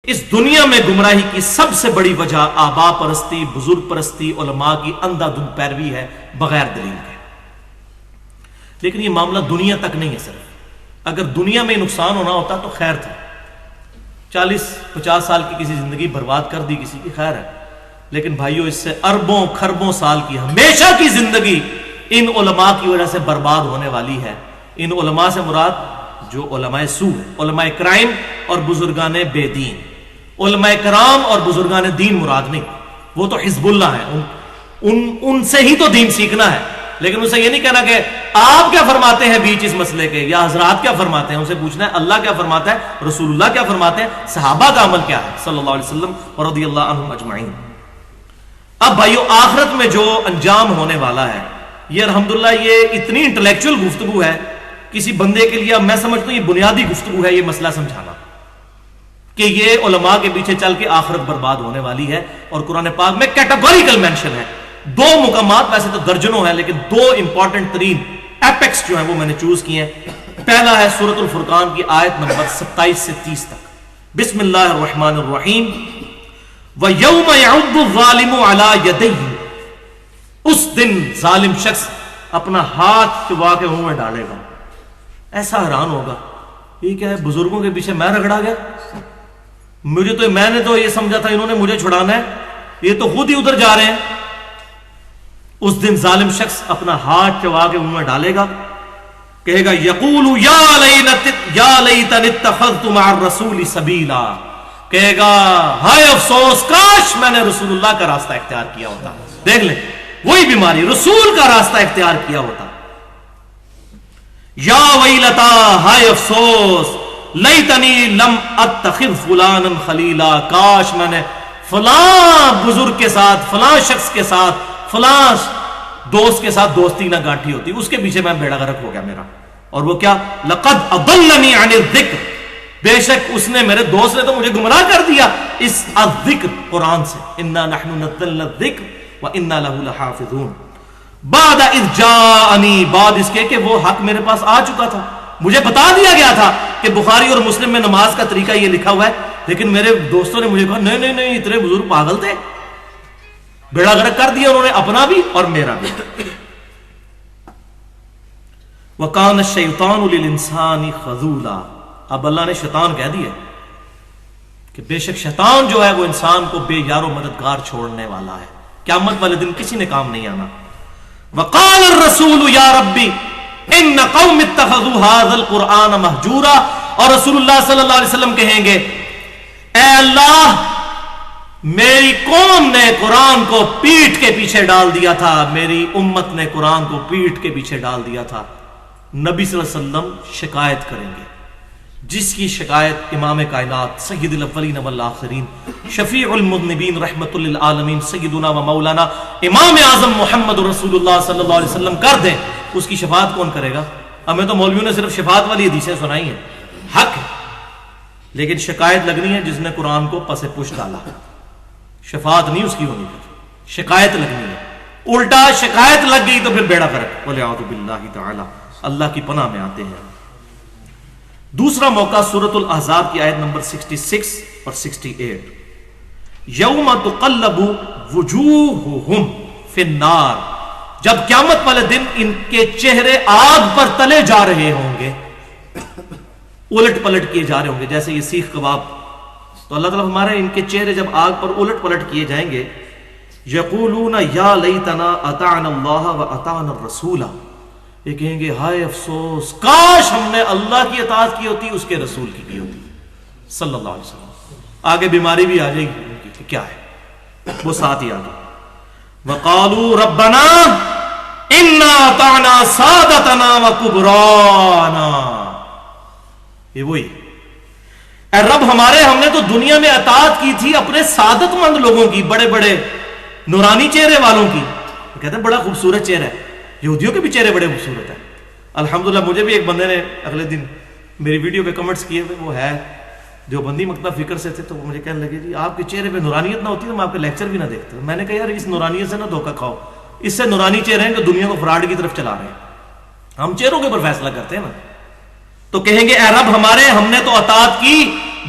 اس دنیا میں گمراہی کی سب سے بڑی وجہ آبا پرستی، بزرگ پرستی، علماء کی اندھا دھند پیروی ہے بغیر دلیل کے۔ لیکن یہ معاملہ دنیا تک نہیں ہے صرف، اگر دنیا میں نقصان ہونا ہوتا تو خیر تھا، 40-50 سال کی کسی زندگی برباد کر دی کسی کی، خیر ہے، لیکن بھائیو اس سے اربوں کھربوں سال کی ہمیشہ کی زندگی ان علماء کی وجہ سے برباد ہونے والی ہے۔ ان علماء سے مراد جو علماء سو ہے، علماء کرائم اور بزرگان بے دین، علماء کرام اور بزرگان دین مراد نہیں، وہ تو حزب اللہ ہیں، ان سے ہی تو دین سیکھنا ہے، لیکن اسے یہ نہیں کہنا کہ آپ کیا فرماتے ہیں بیچ اس مسئلے کے، یا حضرات کیا فرماتے ہیں، اسے پوچھنا ہے اللہ کیا فرماتا ہے، رسول اللہ کیا فرماتے ہیں، صحابہ کا عمل کیا ہے صلی اللہ علیہ وسلم رضی اللہ عنہم اجمعین۔ اب بھائیو آخرت میں جو انجام ہونے والا ہے، یہ الحمدللہ یہ اتنی انٹلیکچوئل گفتگو ہے، کسی بندے کے لیے میں سمجھتا ہوں یہ بنیادی گفتگو ہے یہ مسئلہ سمجھانا کہ یہ علماء کے پیچھے چل کے آخرت برباد ہونے والی ہے، اور قرآن پاک میں کیٹیگوریکل مینشن ہے، 2 مقامات، ویسے تو درجنوں ہیں لیکن 2 امپورٹنٹ ترین ایپیکس جو ہیں وہ میں نے چوز کیے ہیں۔ پہلا ہے سورۃ الفرقان کی آیت نمبر 27 سے 30 تک، بسم اللہ الرحمن الرحیم، وَيَوْمَ يَعُضُّ الظَّالِمُ عَلَى يَدَيْهِ، اس دن ظالم شخص اپنا ہاتھ چبا کے منہ میں ڈالے گا، ایسا حیران ہوگا یہ کیا ہے، بزرگوں کے پیچھے میں رگڑا گیا، میں نے تو یہ سمجھا تھا انہوں نے مجھے چھڑانا ہے، یہ تو خود ہی ادھر جا رہے ہیں۔ اس دن ظالم شخص اپنا ہاتھ چبا کے منہ میں ڈالے گا، کہے گا یقول یا لیتنی اتخذت مع الرسول سبیلا، کہے گا ہائے افسوس کاش میں نے رسول اللہ کا راستہ اختیار کیا ہوتا۔ دیکھ لیں وہی بیماری، رسول کا راستہ اختیار کیا ہوتا۔ یا ویلتا، ہائے افسوس، لیتنی لم اتخذ فلانا خلیلا، کاش میں نے فلاں بزرگ کے ساتھ، فلاں شخص کے ساتھ، فلاں دوست کے ساتھ دوستی نہ گانٹھی ہوتی، اس کے پیچھے میں بیڑا غرق ہو گیا میرا۔ اور وہ کیا، لقد اضلنی عن الذکر، بے شک اس نے، میرے دوست نے تو مجھے گمراہ کر دیا اس الذکر قرآن سے، انا نحن نزلنا الذکر وانا له لحافظون، بعد اذ جاءنی، بعد اس کے کہ وہ حق میرے پاس آ چکا تھا، مجھے بتا دیا گیا تھا کہ بخاری اور مسلم میں نماز کا طریقہ یہ لکھا ہوا ہے، لیکن میرے دوستوں نے مجھے کہا نہیں نہیں نہیں، اتنے بزرگ پاگل تھے، بیڑا غرق کر دیا انہوں نے اپنا بھی اور میرا بھی۔ وَقَانَ الشَّيْطَانُ لِلْإِنسَانِ خَذُولًا، اب اللہ نے شیطان کہہ دیا کہ بے شک شیطان جو ہے وہ انسان کو بے یار و مددگار چھوڑنے والا ہے، قیامت والے دن کسی نے کام نہیں آنا۔ وَقَالَ الرَّسُولُ يَا رَبِّ إِنَّ قَوْمِ اتَّخَذُوا هَذَا الْقُرْآنَ مَهْجُورًا، اور رسول اللہ صلی اللہ علیہ وسلم کہیں گے اے اللہ میری قوم نے قرآن کو پیٹھ کے پیچھے ڈال دیا تھا، میری امت نے قرآن کو پیٹھ کے پیچھے ڈال دیا تھا۔ نبی صلی اللہ علیہ وسلم شکایت کریں گے، جس کی شکایت امام کائنات سید الاولین والآخرین شفیع المذنبین رحمت للعالمین سیدنا و مولانا امام اعظم محمد رسول اللہ صلی اللہ علیہ وسلم کر دیں، اس کی شفاعت کون کرے گا؟ ہمیں تو مولویوں نے صرف شفاعت والی حدیثیں سنائی ہیں، حق ہے، لیکن شکایت لگنی ہے جس نے قرآن کو پس پش ڈالا، شفاعت نہیں اس کی ہونی، پھر شکایت لگنی ہے، الٹا شکایت لگ گئی تو پھر بیڑا غرق، وَلِعَوْذُ بِاللَّهِ تعالی، اللہ کی پناہ میں آتے ہیں۔ دوسرا موقع سورۃ الاحزاب کی آیت نمبر 66 اور 68، یوم تقلب وجوہہم فی النار، جب قیامت والے دن ان کے چہرے آگ پر تلے جا رہے ہوں گے، الٹ پلٹ کیے جا رہے ہوں گے، جیسے یہ سیخ کباب، تو اللہ تعالیٰ ہمارے ان کے چہرے جب آگ پر الٹ پلٹ کیے جائیں گے، یقولون یا لیتنا اطعنا اللہ و اطعنا الرسول، یہ کہیں گے ہائے افسوس کاش ہم نے اللہ کی اطاعت کی ہوتی، اس کے رسول کی ہوتی صلی اللہ علیہ وسلم۔ آگے بیماری بھی آ جائے گی کہ کیا ہے، وہ ساتھ ہی آگے وقالوا ربنا انا اطعنا سادتنا وکبرانا، یہ وہی اے رب ہمارے، ہم نے تو دنیا میں اطاعت کی تھی اپنے سعادت مند لوگوں کی، بڑے بڑے نورانی چہرے والوں کی، کہتے ہیں بڑا خوبصورت چہرہ ہے، یہودیوں کے بھی چہرے بڑے خوبصورت ہیں۔ الحمدللہ مجھے بھی ایک بندے نے اگلے دن میری ویڈیو پہ کمنٹس کیے ہوئے، وہ ہے جو بندی مکتب فکر سے تھے، تو وہ مجھے کہنے لگے جی آپ کے چہرے پہ نورانیت نہ ہوتی تو میں آپ کے لیکچر بھی نہ دیکھتا۔ میں نے کہا یار اس نورانیت سے نہ دھوکہ کھاؤ، اس سے نورانی چہرے ہیں جو دنیا کو فراڈ کی طرف چلا رہے ہیں، ہم چہروں کے اوپر فیصلہ کرتے ہیں نا۔ تو کہیں گے اے رب ہمارے، ہم نے تو اطاعت کی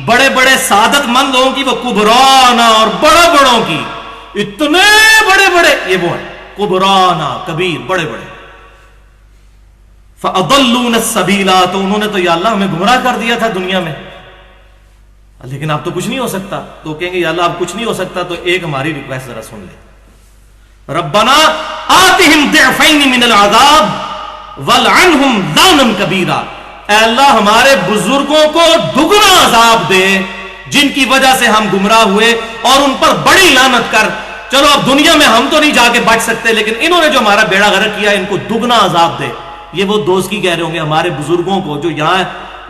بڑے بڑے سعادت مند لوگوں کی، وہ کبرانا اور بڑے بڑوں کی، اتنے بڑے بڑے یہ وہ ہیں کبرانا کبیر بڑے بڑے. فَأَضَلُّونَ السَّبِيلَ، تو انہوں نے تو یا اللہ ہمیں گمراہ کر دیا تھا دنیا میں، لیکن اب تو کچھ نہیں ہو سکتا. تو کہیں گے یا اللہ اب کچھ نہیں ہو سکتا، تو ایک ہماری ریکویسٹ ذرا سن لے. ربنا آتہم ضعفین من العذاب والعنہم لعنا کبیرا، اے اللہ ہمارے بزرگوں کو دگنا عذاب دے جن کی وجہ سے ہم گمراہ ہوئے، اور ان پر بڑی لعنت کر. چلو اب دنیا میں ہم تو نہیں جا کے بچ سکتے، لیکن انہوں نے جو ہمارا بیڑا غرق کیا ان کو دگنا عذاب دے. یہ وہ دوست کی کہہ رہے ہوں گے ہمارے بزرگوں کو جو یہاں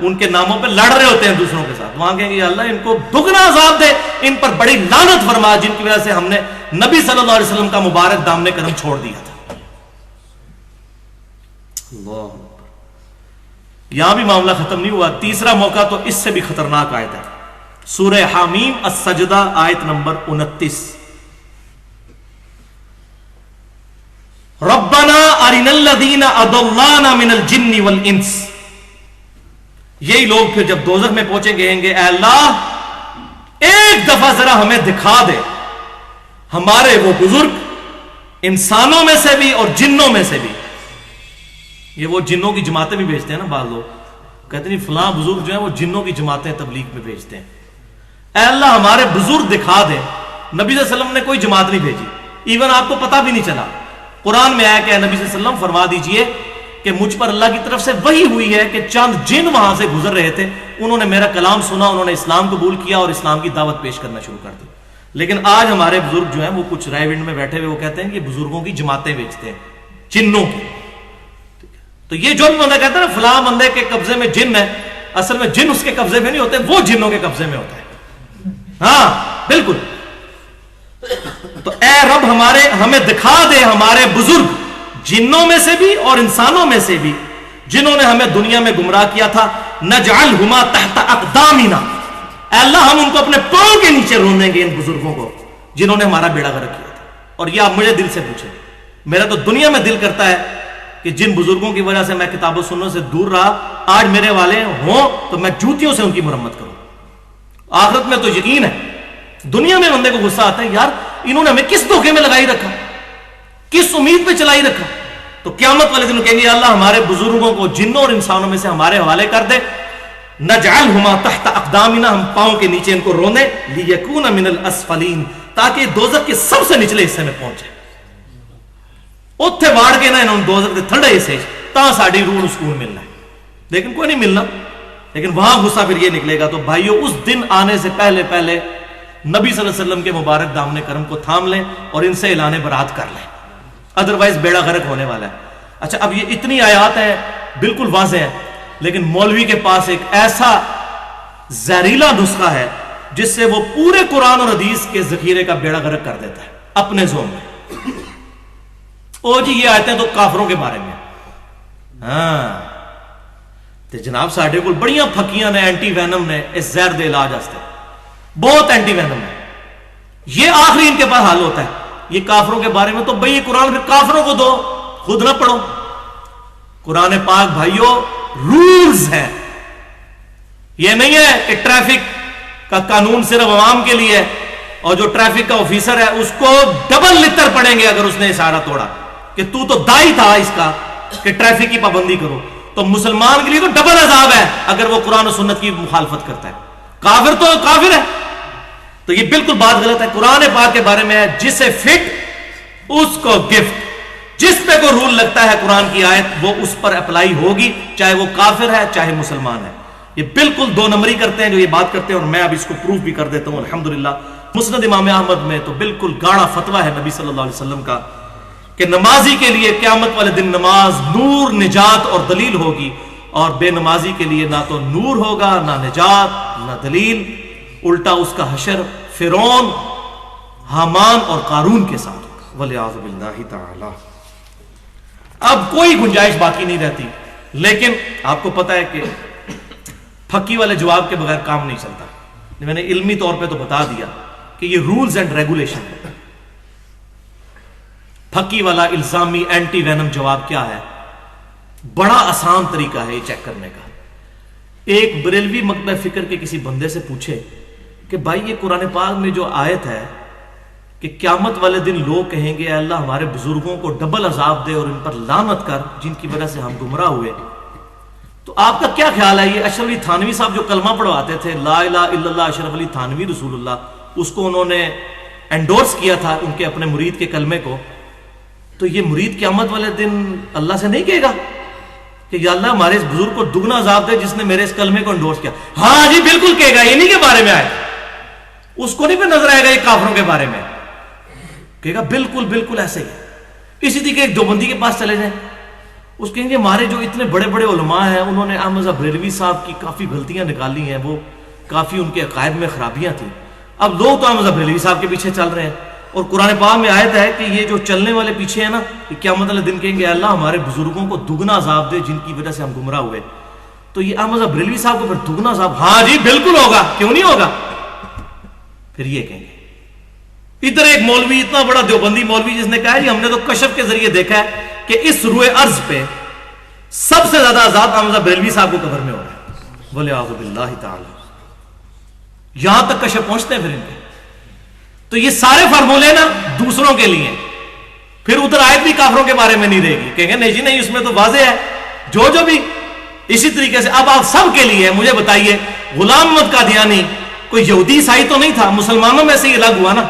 ان کے ناموں پہ لڑ رہے ہوتے ہیں دوسروں کے ساتھ، وہاں کہیں گے اللہ ان کو دگنا عذاب دے، ان پر بڑی لعنت فرما جن کی وجہ سے ہم نے نبی صلی اللہ علیہ وسلم کا مبارک دامن کرم چھوڑ دیا تھا. اللہ اکبر. یہاں بھی معاملہ ختم نہیں ہوا، تیسرا موقع تو اس سے بھی خطرناک آیت ہے، سورہ حامیم السجدہ آیت نمبر 29. ربنا ارنا الذین اضلانا من الجن والانس. یہی لوگ پھر جب دوزخ میں پہنچیں گے کہیں گے اے اللہ ایک دفعہ ذرا ہمیں دکھا دے ہمارے وہ بزرگ انسانوں میں سے بھی اور جنوں میں سے بھی. یہ وہ جنوں کی جماعتیں بھی بھیجتے ہیں نا، بعض لوگ کہتے ہیں فلاں بزرگ جو ہیں وہ جنوں کی جماعتیں تبلیغ میں بھیجتے ہیں. اے اللہ ہمارے بزرگ دکھا دے. نبی صلی اللہ علیہ وسلم نے کوئی جماعت نہیں بھیجی، ایون آپ کو پتہ بھی نہیں چلا. قرآن میں آیا کہ نبی صلی اللہ علیہ وسلم فرما دیجئے کہ مجھ پر اللہ کی طرف سے وحی ہوئی ہے کہ چند جن وہاں سے گزر رہے تھے، انہوں نے میرا کلام سنا، انہوں نے اسلام قبول کیا اور اسلام کی دعوت پیش کرنا شروع کر دی. لیکن آج ہمارے بزرگ جو ہیں وہ کچھ رائے ونڈ میں بیٹھے ہوئے وہ کہتے ہیں کہ بزرگوں کی جماعتیں بیچتے ہیں جنوں کی. تو یہ جو بھی بندہ کہتا ہے نا فلاں بندے کے قبضے میں جن ہے، اصل میں جن اس کے قبضے میں نہیں ہوتے، وہ جنوں کے قبضے میں ہوتا ہے. ہاں بالکل. تو اے رب ہمیں دکھا دے ہمارے بزرگ جنوں میں سے بھی اور انسانوں میں سے بھی جنہوں نے ہمیں دنیا میں گمراہ کیا تھا. نجعلہما تحت اقدامنا، اے اللہ ہم ان کو اپنے پاؤں کے نیچے رونیں گے ان بزرگوں کو جنہوں نے ہمارا بیڑا غرق کیا تھا. اور یہ آپ مجھے دل سے پوچھیں، میرا تو دنیا میں دل کرتا ہے کہ جن بزرگوں کی وجہ سے میں کتاب و سنت سے دور رہا، آج میرے والے ہوں تو میں جوتیوں سے ان کی مرمت کروں. آخرت میں تو یقین ہے. دنیا میں بندے کو غصہ آتا ہے یار انہوں نے ہمیں کس دھوکے میں لگائی رکھا، کس امید پہ چلائی رکھا. تو قیامت والے دن کہیں گے اللہ ہمارے بزرگوں کو جنوں اور انسانوں میں سے ہمارے حوالے کر دے. نجعلہما تحت اقدامنا، ہم پاؤں کے نیچے ان کو رونے، لیکون من الاسفلین، تاکہ دوزخ کے سب سے نچلے حصے میں پہنچے. اتھے واڑ کے نا انہوں نے دوزخ کے تھنڈے حصے تا ساڑی روح سکون ملنا ہے، لیکن کوئی نہیں ملنا. لیکن وہاں غصہ پھر یہ نکلے گا. تو بھائیو اس دن آنے سے پہلے پہلے نبی صلی اللہ علیہ وسلم کے مبارک دامن کرم کو تھام لیں اور ان سے اعلان برات کر لیں، ادروائز بیڑا غرق ہونے والا ہے. اچھا اب یہ اتنی آیات ہیں بالکل واضح ہیں، لیکن مولوی کے پاس ایک ایسا زہریلا نسخہ ہے جس سے وہ پورے قرآن اور حدیث کے ذخیرے کا بیڑا غرق کر دیتا ہے اپنے زون میں. او جی یہ آیتیں تو کافروں کے بارے میں. ہاں تو جناب ساڈے کو بڑیاں پھکیاں نے اینٹی وینم نے اس زہر دے علاج واسطے بہت اینٹی وینم ہے. یہ آخری ان کے پاس حل ہوتا ہے. یہ کافروں کے بارے میں تو بھئی یہ قرآن پھر کافروں کو دو، خود نہ پڑھو. قرآن پاک بھائیو رولز ہیں. یہ نہیں ہے کہ ٹریفک کا قانون صرف عوام کے لیے ہے اور جو ٹریفک کا آفیسر ہے اس کو ڈبل لتر پڑیں گے اگر اس نے اشارہ توڑا کہ تو دائی تھا اس کا کہ ٹریفک کی پابندی کرو. تو مسلمان کے لیے تو ڈبل عذاب ہے اگر وہ قرآن و سنت کی مخالفت کرتا ہے. کافر تو کافر ہے. تو یہ بالکل بات غلط ہے. قرآن پاک کے بارے میں ہے جسے فٹ اس کو گفٹ، جس پہ کوئی رول لگتا ہے قرآن کی آیت وہ اس پر اپلائی ہوگی، چاہے وہ کافر ہے چاہے مسلمان ہے. یہ بالکل دو نمبری کرتے ہیں جو یہ بات کرتے ہیں، اور میں اب اس کو پروف بھی کر دیتا ہوں الحمدللہ. مسند امام احمد میں تو بالکل گاڑا فتویٰ ہے نبی صلی اللہ علیہ وسلم کا کہ نمازی کے لیے قیامت والے دن نماز نور، نجات اور دلیل ہوگی، اور بے نمازی کے لیے نہ تو نور ہوگا نہ نجات نہ دلیل، الٹا اس کا حشر فرعون، حامان اور قارون کے ساتھ ہوگا والعیاذ باللہ تعالی. اب کوئی گنجائش باقی نہیں رہتی. لیکن آپ کو پتا ہے کہ پھکی والے جواب کے بغیر کام نہیں چلتا. میں نے علمی طور پہ تو بتا دیا کہ یہ رولز اینڈ ریگولیشن. پھکی والا الزامی اینٹی وینم جواب کیا ہے؟ بڑا آسان طریقہ ہے یہ چیک کرنے کا. ایک بریلوی مکتبہ فکر کے کسی بندے سے پوچھے کہ بھائی یہ قرآن پاک میں جو آیت ہے کہ قیامت والے دن لوگ کہیں گے اے اللہ ہمارے بزرگوں کو ڈبل عذاب دے اور ان پر لعنت کر جن کی وجہ سے ہم گمراہ ہوئے، تو آپ کا کیا خیال ہے؟ یہ اشرف علی تھانوی صاحب جو کلمہ پڑھواتے تھے لا الہ الا اللہ اشرف علی تھانوی رسول اللہ، اس کو انہوں نے انڈورس کیا تھا ان کے اپنے مرید کے کلمے کو، تو یہ مرید قیامت والے دن اللہ سے نہیں کہے گا کہ یا اللہ ہمارے اس بزرگ کو دگنا عذاب دے جس نے میرے اس کلمے کو انڈورس کیا؟ ہاں جی بالکل کہے گا، انہی کے بارے میں آئے، اس کو نہیں پہ نظر آئے گا یہ کافروں کے بارے میں، کہے گا بالکل بالکل ایسے ہی۔ اسی طریقے ایک دیوبندی کے پاس چلے جائیں، اس کہیں گے ہمارے جو اتنے بڑے بڑے علماء ہیں انہوں نے احمد رضا بریلوی صاحب کی کافی غلطیاں نکالی ہیں، وہ کافی ان کے عقائد میں خرابیاں تھیں، اب لوگ تو احمد رضا بریلوی صاحب کے پیچھے چل رہے ہیں، اور قرآن پاک میں آیت ہے کہ یہ جو چلنے والے پیچھے ہیں نا، یہ قیامت والے دن کہیں گے اللہ ہمارے بزرگوں کو دگنا عذاب دے جن کی وجہ سے ہم گمراہ ہوئے، تو یہ احمد رضا بریلوی صاحب کو پھر دگنا عذاب، ہاں جی بالکل ہوگا، کیوں نہیں ہوگا؟ پھر یہ کہیں گے۔ ادھر ایک مولوی اتنا بڑا دیوبندی مولوی جس نے کہا ہے ہم نے تو کشف کے ذریعے دیکھا ہے کہ اس روئے ارض پہ سب سے زیادہ عذاب احمد رضا بریلوی صاحب کو قبر میں ہو رہا ہے، بولے اعوذ باللہ تعالی، یہاں تک کشف پہنچتے ہیں پھر ان کے۔ تو یہ سارے فارمولے نا دوسروں کے لیے، پھر ادھر آیت بھی کافروں کے بارے میں نہیں رہے گی، کہیں گے نہیں جی نہیں اس میں تو واضح ہے جو بھی۔ اسی طریقے سے اب آپ سب کے لیے مجھے بتائیے، غلام احمد قادیانی کوئی یہودی عیسائی تو نہیں تھا، مسلمانوں میں سے ہی الگ ہوا نا۔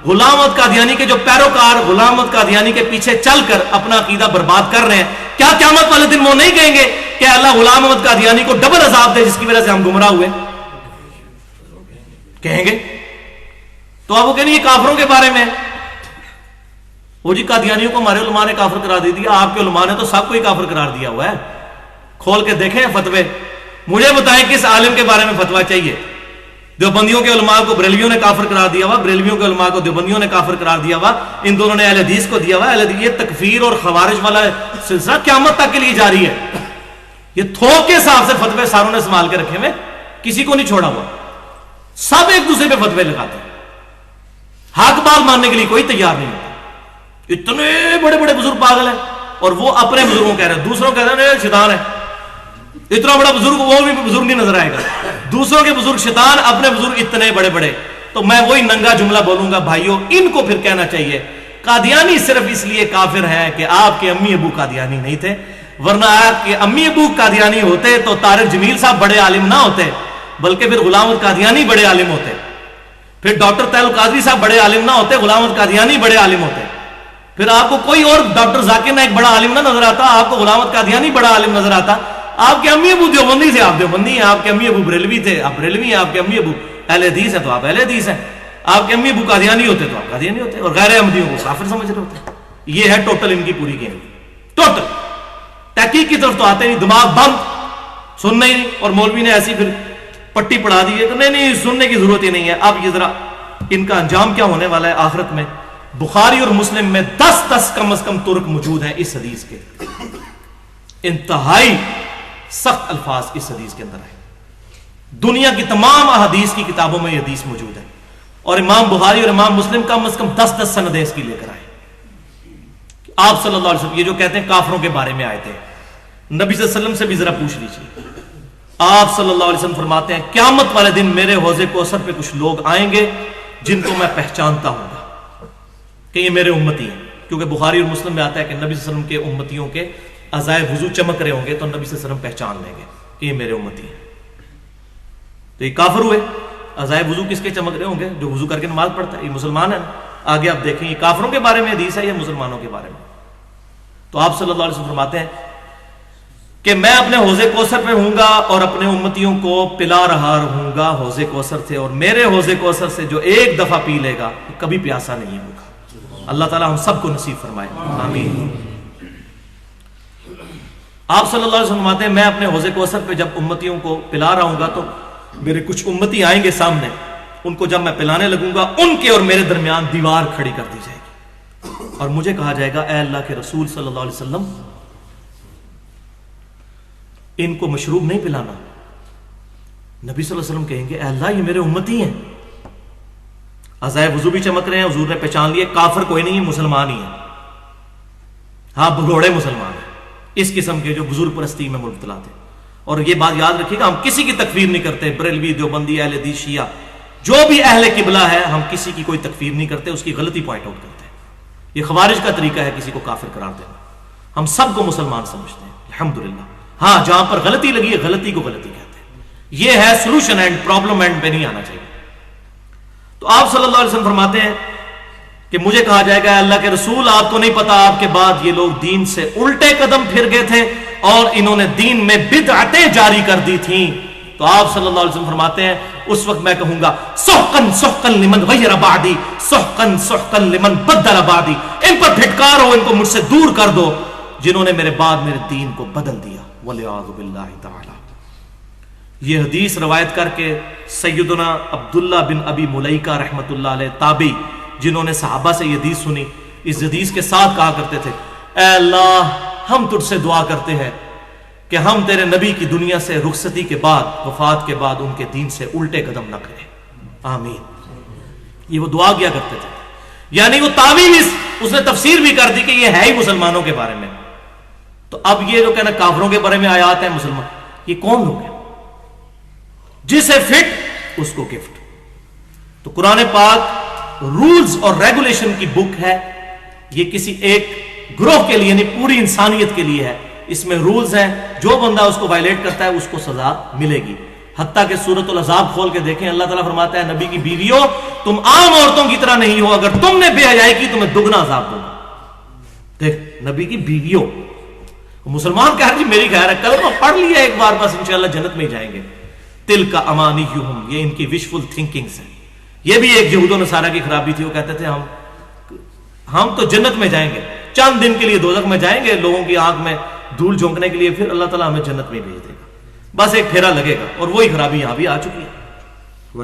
غلام احمد قادیانی کے جو پیروکار غلام احمد قادیانی کے پیچھے چل کر اپنا عقیدہ برباد کر رہے ہیں، کیا قیامت والے دن وہ نہیں کہیں گے کہ اللہ غلام احمد قادیانی کو ڈبل عذاب دے جس کی وجہ سے ہم گمراہ ہوئے؟ کہیں گے۔ تو آپ وہ کہیں گے یہ کافروں کے بارے میں، وہ جی قادیانیوں کو ہمارے علماء نے کافر قرار دے دیا، آپ کے علماء نے تو سب کو ہی کافر قرار دیا ہوا ہے، کھول کے دیکھیں فتوے، مجھے بتائیں کس عالم کے بارے میں فتویٰ چاہیے؟ دیوبندیوں کے علماء کو بریلویوں نے کافر قرار دیا ہوا، بریلویوں کے علماء کو دیوبندیوں نے کافر قرار دیا ہوا، ان دونوں نے اہل حدیث کو دیا ہوا۔ اہل حدیث، یہ تکفیر اور خوارج والا سلسلہ قیامت تک کے لیے جاری ہے، یہ تھوک کے حساب سے فتوے ساروں نے سنبھال کے رکھے ہوئے، کسی کو نہیں چھوڑا ہوا، سب ایک دوسرے پہ فتوے لگاتے ہیں، حق بات ماننے کے لیے کوئی تیار نہیں ہوتا۔ اتنے بڑے بڑے بزرگ پاگل ہیں اور وہ اپنے بزرگوں کہہ رہے ہیں، دوسروں کہہ رہے ہیں شیطان ہے، اتنا بڑا بزرگ وہ بھی بزرگ نہیں نظر آئے گا، دوسروں کے بزرگ شیطان، اپنے بزرگ اتنے بڑے بڑے۔ تو میں وہی ننگا جملہ بولوں گا بھائیوں، ان کو پھر کہنا چاہیے قادیانی صرف اس لیے کافر ہے کہ آپ کے امی ابو قادیانی نہیں تھے، ورنہ آپ کے امی ابو قادیانی ہوتے تو طارق جمیل صاحب بڑے عالم نہ ہوتے، بلکہ پھر غلام احمد قادیانی بڑے عالم ہوتے، پھر ڈاکٹر طاہر القادری صاحب بڑے عالم نہ ہوتے، غلام احمد قادیانی بڑے عالم ہوتے، پھر آپ کو کوئی اور ڈاکٹر ذاکر نائک بڑا عالم نہ نظر آتا، آپ کو غلام احمد قادیانی بڑا عالم نظر آتا۔ آپ کے امی ابو دیوبندی تھے، آپ دیوبندی ہیں، آپ کے امی ابو بریلوی تھے، آپ بریلوی ہیں، آپ کے امی ابو اہل حدیث ہیں تو آپ اہل حدیث ہیں، آپ کے امی ابو قادیانی ہوتے تو آپ قادیانی ہوتے، اور غیر احمدیوں کو کافر سمجھ رہے ہوتے۔ یہ ہے ٹوٹل ان کی پوری گیم، ٹوٹل تحقیق کی طرف تو آتے نہیں، دماغ بند، سننا ہی نہیں، اور مولوی نے ایسی پھر پٹی پڑھا دی ہے کہ نہیں نہیں سننے کی ضرورت ہی نہیں ہے۔ اب یہ ذرا ان کا انجام کیا ہونے والا ہے آخرت میں؟ بخاری اور مسلم میں 10 کم از کم ترک موجود ہیں اس حدیث کے، انتہائی سخت الفاظ اس حدیث کے اندر ہے، دنیا کی تمام احادیث کی کتابوں میں یہ حدیث موجود ہے، اور امام بخاری اور امام مسلم کم از کم 10 سندیں اس کی لے کر آئے۔ آپ صلی اللہ علیہ وسلم یہ جو کہتے ہیں کافروں کے بارے میں آئے تھے، نبی صلی اللہ علیہ وسلم سے بھی ذرا پوچھ لیجیے، آپ صلی اللہ علیہ وسلم فرماتے ہیں قیامت والے دن میرے حوضے کوثر پہ کچھ لوگ آئیں گے جن کو میں پہچانتا ہوں گا کہ یہ میرے امتی ہیں، کیونکہ بخاری اور مسلم میں آتا ہے کہ نبی صلی اللہ علیہ وسلم کے امتیوں کے اعضائے وضو چمک رہے ہوں گے تو نبی صلی اللہ علیہ وسلم پہچان لیں گے کہ یہ میرے امتی ہیں۔ تو یہ کافر ہوئے، اعضائے وضو کس کے چمک رہے ہوں گے؟ جو وضو کر کے نماز پڑھتا ہے، یہ مسلمان ہے۔ آگے آپ دیکھیں یہ کافروں کے بارے میں حدیث ہے یا مسلمانوں کے بارے میں؟ تو آپ صلی اللہ علیہ وسلم فرماتے ہیں کہ میں اپنے حوض کوثر پہ ہوں گا اور اپنے امتیوں کو پلا رہا رہوں گا حوض کوثر سے، اور میرے حوض کوثر سے جو ایک دفعہ پی لے گا کبھی پیاسا نہیں ہوگا۔ اللہ تعالی ہم سب کو نصیب فرمائے، آمین۔ آپ صلی اللہ علیہ وسلم فرماتے ہیں میں اپنے حوض کوثر پہ جب امتیوں کو پلا رہا ہوں گا تو میرے کچھ امتی آئیں گے سامنے، ان کو جب میں پلانے لگوں گا ان کے اور میرے درمیان دیوار کھڑی کر دی جائے گی، اور مجھے کہا جائے گا اے اللہ کے رسول صلی اللہ علیہ وسلم ان کو مشروب نہیں پلانا۔ نبی صلی اللہ علیہ وسلم کہیں گے اے اللہ یہ میرے امتی ہیں، اعضائے وضو بھی چمک رہے ہیں، حضور نے پہچان لیے کافر کوئی نہیں ہے، مسلمان ہی ہے، ہاں بھگوڑے مسلمان ہیں، اس قسم کے جو بزرگ پرستی میں مبتلا تھے۔ اور یہ بات یاد رکھیے گا، ہم کسی کی تکفیر نہیں کرتے، بریلوی، دیوبندی، اہل حدیث، شیعہ، جو بھی اہل قبلہ ہے، ہم کسی کی کوئی تکفیر نہیں کرتے، اس کی غلطی پوائنٹ آؤٹ کرتے ہیں۔ یہ خوارج کا طریقہ ہے کسی کو کافر قرار دینا۔ ہم سب کو مسلمان سمجھتے ہیں الحمدللہ۔ ہاں جہاں پر غلطی لگی ہے، غلطی کو غلطی کہتے ہیں، یہ ہے سولوشن اینڈ، پرابلم اینڈ پہ نہیں آنا چاہیے۔ تو آپ صلی اللہ علیہ وسلم فرماتے ہیں کہ مجھے کہا جائے گا اللہ کے رسول آپ کو نہیں پتا آپ کے بعد یہ لوگ دین سے الٹے قدم پھر گئے تھے اور انہوں نے دین میں بدعتیں جاری کر دی تھیں۔ تو آپ صلی اللہ علیہ وسلم فرماتے ہیں اس وقت میں کہوں گا سحقن سحقن لمن غیر بعدی، سحقن سحقن لمن بدل بعدی، ان پر پھٹکارو، ان کو مجھ سے دور کر دو جنہوں نے میرے بعد میرے دین کو بدل دیا، والعیاذ باللہ تعالی۔ یہ حدیث روایت کر کے سیدنا عبداللہ بن ابی ملیکہ رحمت اللہ علیہ تابعی، جنہوں نے صحابہ سے یہ حدیث سنی، اس حدیث کے ساتھ کہا کرتے تھے اے اللہ ہم تجھ سے دعا کرتے ہیں کہ ہم تیرے نبی کی دنیا سے رخصتی کے بعد، وفات کے بعد ان کے دین سے الٹے قدم نہ کریں، آمین۔ یہ وہ دعا کیا کرتے تھے، یعنی وہ تعویل اس نے تفسیر بھی کر دی کہ یہ ہے ہی مسلمانوں کے بارے میں۔ تو اب یہ جو کہنا کافروں کے بارے میں آیات ہیں مسلمان، یہ کون لوگ ہیں؟ جسے فٹ اس کو گفٹ۔ تو قرآن پاک رولز اور ریگولیشن کی بک ہے، یہ کسی ایک گروہ کے لیے نہیں، پوری انسانیت کے لیے ہے۔ اس میں رولز ہیں، جو بندہ اس کو وائلیٹ کرتا ہے اس کو سزا ملے گی۔ حتیٰ کہ سورۃ الاحزاب کھول کے دیکھیں، اللہ تعالیٰ فرماتا ہے نبی کی بیویوں تم عام عورتوں کی طرح نہیں ہو، اگر تم نے بے حیائی کی تمہیں دگنا عذاب دوں گا۔ دیکھ نبی کی بیویوں، مسلمان کہہ رہے جی میری خیر ہے، کلمہ پڑھ لیا ایک بار بس انشاءاللہ جنت میں ہی جائیں گے۔ تل کا امانیہم، یہ ان کی وشفل تھنکنگز ہیں۔ یہ بھی ایک یہود و نصارہ کی خرابی تھی، وہ کہتے تھے ہم تو جنت میں جائیں گے، چند دن کے لیے دوزخ میں جائیں گے لوگوں کی آنکھ میں دھول جھونکنے کے لیے، پھر اللہ تعالیٰ ہمیں جنت میں بھیج دے گا، بس ایک پھیرا لگے گا، اور وہی خرابی یہاں بھی آ چکی ہے۔